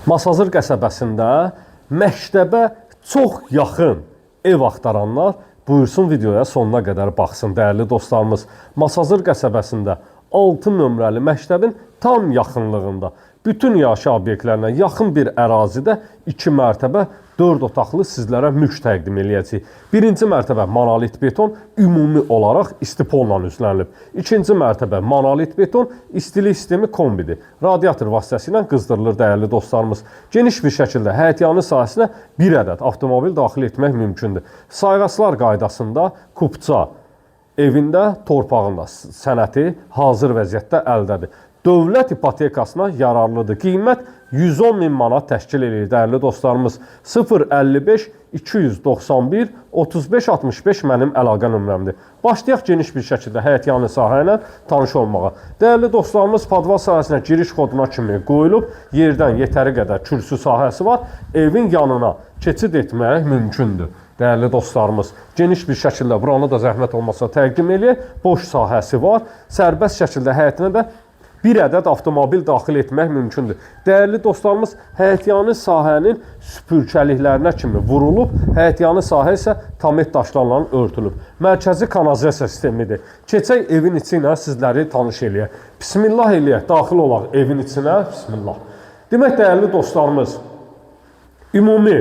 Masazır qəsəbəsində məktəbə çox yaxın ev axtaranlar buyursun videoya sonuna qədər baxsın. Dəyərli dostlarımız, Masazır qəsəbəsində 6 nömrəli məktəbin tam yaxınlığında bütün yaşayış obyektlərinə yaxın bir ərazidə 2 mərtəbə 4 otaqlı sizlərə mülk təqdim eləyəcəyik. Birinci mərtəbə monolit beton ümumi olaraq istipolla üzlənilib. İkinci mərtəbə monolit beton istilik sistemi kombidir. Radiator vasitəsilə qızdırılır dəyərli dostlarımız. Geniş bir şəkildə həyətyanı sahəsinə bir ədəd avtomobil daxil etmək mümkündür. Sayğaclar qaydasında kupça evində, torpağında sənəti hazır vəziyyətdə əldədir. Dövlət ipotekasına yararlıdır. Qiymət 110 min manat təşkil edir dəyərli dostlarımız. 055 291 35 65 mənim əlaqə nömrəmdir. Başlayaq geniş bir şəkildə həyətyanı sahə ilə tanış olmağa. Dəyərli dostlarımız, padval sahəsinə giriş koduna kimi qoyulub, yerdən yetəri qədər kürsü sahəsi var. Evin yanına keçid etmək mümkündür. Dəyərli dostlarımız, geniş bir şəkildə buranı da zəhmət olmasa təqdim eləyək. Boş sahəsi var. Sərbəst şəkildə həyətinə də bir ədəd avtomobil daxil etmək mümkündür. Dəyərli dostlarımız, həyətyanı sahənin süpürkəliklərinə kimi vurulub, həyətyanı sahə isə tamet daşlarla örtülüb. Mərkəzi kanalizasiya sistemidir. Keçək evin içi ilə sizləri tanış eləyək. Bismillah eləyək, daxil olaq evin içinə. Bismillah. Demək, dəyərli dostlarımız, ümumi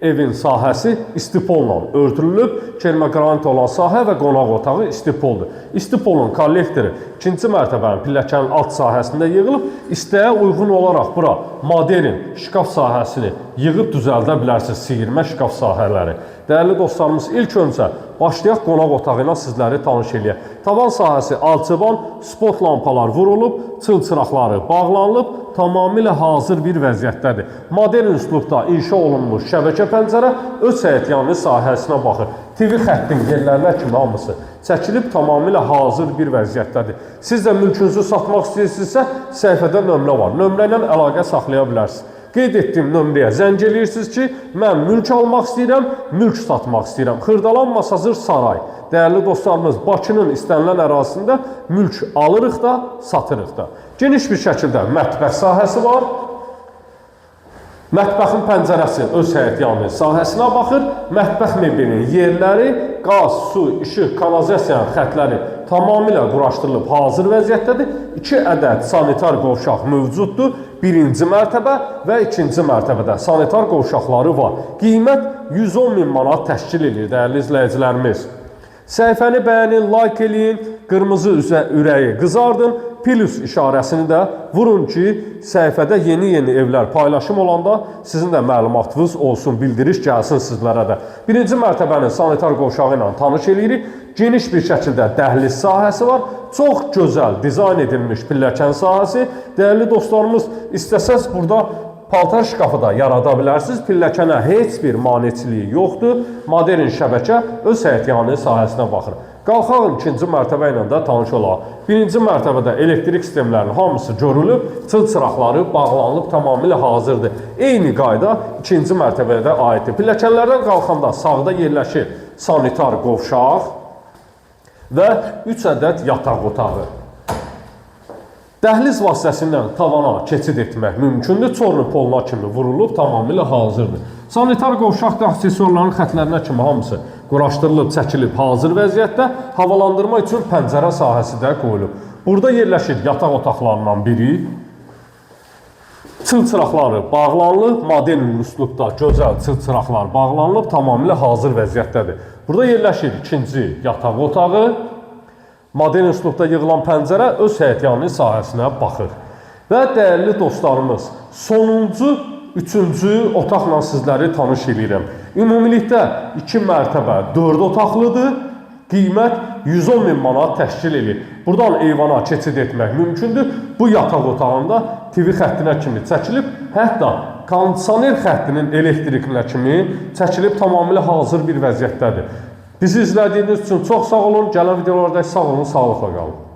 evin sahəsi istipolla örtülüb, kelmə qranit olan sahə və qonaq otağı istipoldur. İstipolun kollektoru ikinci mərtəbənin pilləkənin alt sahəsində yığılıb, istəyə uyğun olaraq bura modern şkaf sahəsini yığıb düzəldə bilərsiniz, siyirmə şkaf sahələri. Dəyərli dostlarımız, ilk öncə başlayaq qonaq otağı ilə sizləri tanış eləyək. Tavan sahəsi alçıvan, spot lampalar vurulub, çılçıraqları bağlanılıb, tamamilə hazır bir vəziyyətdədir. Modern üslubda inşa olunmuş şəbəkə pəncərə öz həyətyanı sahəsinə baxır. TV xəttin yerlərinə kimi hamısı çəkilib tamamilə hazır bir vəziyyətdədir. Siz də mülkünüzü satmaq istəyirsinizsə, səhifədə nömrə var. Nömrə ilə əlaqə saxlaya bilərsiniz. Qeyd etdiyim nömrəyə zəng eləyirsiniz ki, mən mülk almaq istəyirəm, mülk satmaq istəyirəm. Xırdalan Masazır Saray. Dəyərli dostlarımız, Bakının istənilən ərazisində mülk alırıq da, satırıq da. Geniş bir şəkildə mətbəx sahəsi var. Mətbəxin pəncərəsi öz həyətyanı sahəsinə baxır. Mətbəx meblinin yerləri, qaz, su, işıq, kanalizasiyanın xətləri tamamilə quraşdırılıb hazır vəziyyətdədir. 2 ədəd sanitar qovşaq mövcuddur. Birinci mərtəbə və ikinci mərtəbədə sanitar qovşaqları var. Qiymət 110 min manat təşkil edir dəyərli izləyicilərimiz. Səhifəni bəyənin, like eləyin, qırmızı ürəyi qızardın, plus işarəsini də vurun ki, səhifədə yeni evlər paylaşım olanda sizin də məlumatınız olsun, bildiriş gəlsin sizlərə də. Birinci mərtəbənin sanitar qovşağı ilə tanış eləyirik. Geniş bir şəkildə dəhliz sahəsi var. Çox gözəl dizayn edilmiş pilləkən sahəsi. Dəyərli dostlarımız, istəsəz burada paltar şkafı da yarada bilərsiniz. Pilləkənə heç bir maneçiliyi yoxdur. Modern şəbəkə öz həyətyanı sahəsinə baxır. Qalxaq ikinci mərtəbə ilə də tanış olaq. Birinci mərtəbədə elektrik sistemlərinin hamısı görülüb, çılçıraqları bağlanıb tamamilə hazırdır. Eyni qayda ikinci mərtəbəyə də aiddir. Pilləkənlərdən qalxanda sağda yerləşir sanitar qovşaq və 3 ədəd yataq otağı. Dəhliz vasitəsilə tavana keçid etmək mümkündür. Çorlu poluna kimi vurulub, tamamilə hazırdır. Sanitar qovşaq da aksesuarların xətlərinə kimi hamısı quraşdırılıb, çəkilib hazır vəziyyətdə. Havalandırma üçün pəncərə sahəsi də qoyulub. Burada yerləşir yataq otaqlarından biri. Çılçıraqları bağlanılıb, modern üslubda gözəl çılçıraqlar bağlanılıb, tamamilə hazır vəziyyətdədir. Burada yerləşir ikinci yataq otağı. Modern üslubda yığılan pəncərə öz həyətyanı sahəsinə baxır. Və dəyərli dostlarımız, sonuncu, üçüncü otaqla sizləri tanış edirəm. Ümumilikdə 2 mərtəbə 4 otaqlıdır. Qiymət 110 min manat təşkil edir. Buradan eyvana keçid etmək mümkündür. Bu yataq otağında TV xəttinə kimi çəkilib, hətta kondisioner xəttinin elektrikinə kimi çəkilib tamamilə hazır bir vəziyyətdədir. Bizi izlədiyiniz üçün çox sağ olun. Gələn videolarda sağ olun, sağlıqla qalın.